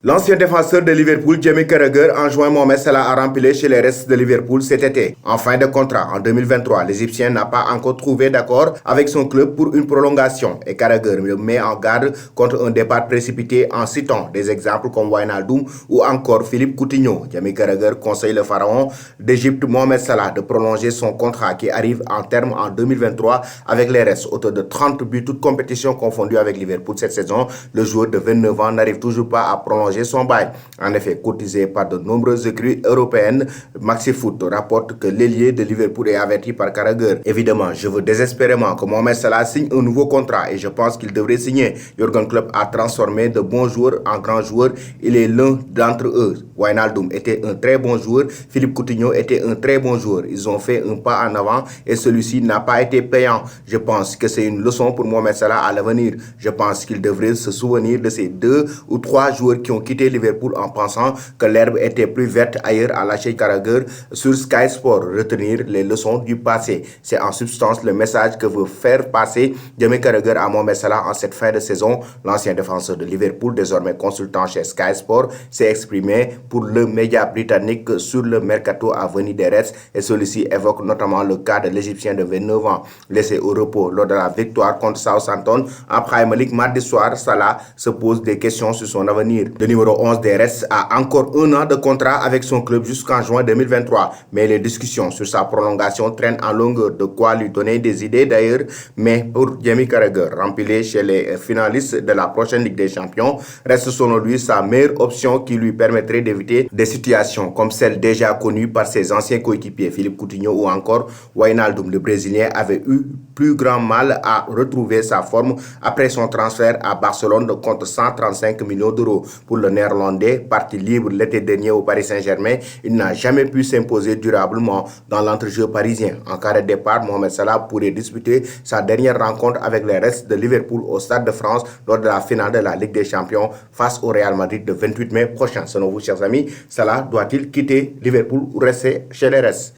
L'ancien défenseur de Liverpool, Jamie Carragher, enjoint Mohamed Salah à remplir chez les restes de Liverpool cet été. En fin de contrat, en 2023, l'Égyptien n'a pas encore trouvé d'accord avec son club pour une prolongation et Carragher le met en garde contre un départ précipité en citant des exemples comme Wijnaldum ou encore Philippe Coutinho. Jamie Carragher conseille le pharaon d'Égypte, Mohamed Salah, de prolonger son contrat qui arrive en terme en 2023 avec les restes. Auteur de 30 buts, toutes compétitions confondues avec Liverpool cette saison, le joueur de 29 ans n'arrive toujours pas à prolonger son bail. En effet, cotisé par de nombreuses écuries européennes, MaxiFoot rapporte que l'ailier de Liverpool est averti par Carragher. Évidemment, je veux désespérément que Mohamed Salah signe un nouveau contrat et je pense qu'il devrait signer. Jürgen Klopp a transformé de bons joueurs en grands joueurs. Il est l'un d'entre eux. Wijnaldum était un très bon joueur. Philippe Coutinho était un très bon joueur. Ils ont fait un pas en avant et celui-ci n'a pas été payant. Je pense que c'est une leçon pour Mohamed Salah à l'avenir. Je pense qu'il devrait se souvenir de ces 2 ou 3 joueurs qui ont quitté Liverpool en pensant que l'herbe était plus verte ailleurs, à lâcher Carragher sur Sky Sport. Retenir les leçons du passé. C'est en substance le message que veut faire passer Jamie Carragher à Mohamed Salah en cette fin de saison. L'ancien défenseur de Liverpool, désormais consultant chez Sky Sport, s'est exprimé pour le média britannique sur le mercato à venir des Reds et celui-ci évoque notamment le cas de l'Égyptien de 29 ans laissé au repos lors de la victoire contre Southampton en Premier League mardi soir. Salah se pose des questions sur son avenir. Le numéro 11 des Reds a encore 1 an de contrat avec son club jusqu'en juin 2023, mais les discussions sur sa prolongation traînent en longueur, de quoi lui donner des idées d'ailleurs. Mais pour Jamie Carragher, remplir chez les finalistes de la prochaine Ligue des Champions reste selon lui sa meilleure option qui lui permettrait d'éviter des situations comme celle déjà connue par ses anciens coéquipiers Philippe Coutinho ou encore Wijnaldum. Le Brésilien avait eu plus grand mal à retrouver sa forme après son transfert à Barcelone de contre 135 millions d'euros. Pour le Néerlandais, parti libre l'été dernier au Paris Saint-Germain, il n'a jamais pu s'imposer durablement dans l'entrejeu parisien. En cas de départ, Mohamed Salah pourrait disputer sa dernière rencontre avec les restes de Liverpool au Stade de France lors de la finale de la Ligue des Champions face au Real Madrid le 28 mai prochain. Selon vous, chers amis, Salah doit-il quitter Liverpool ou rester chez les restes?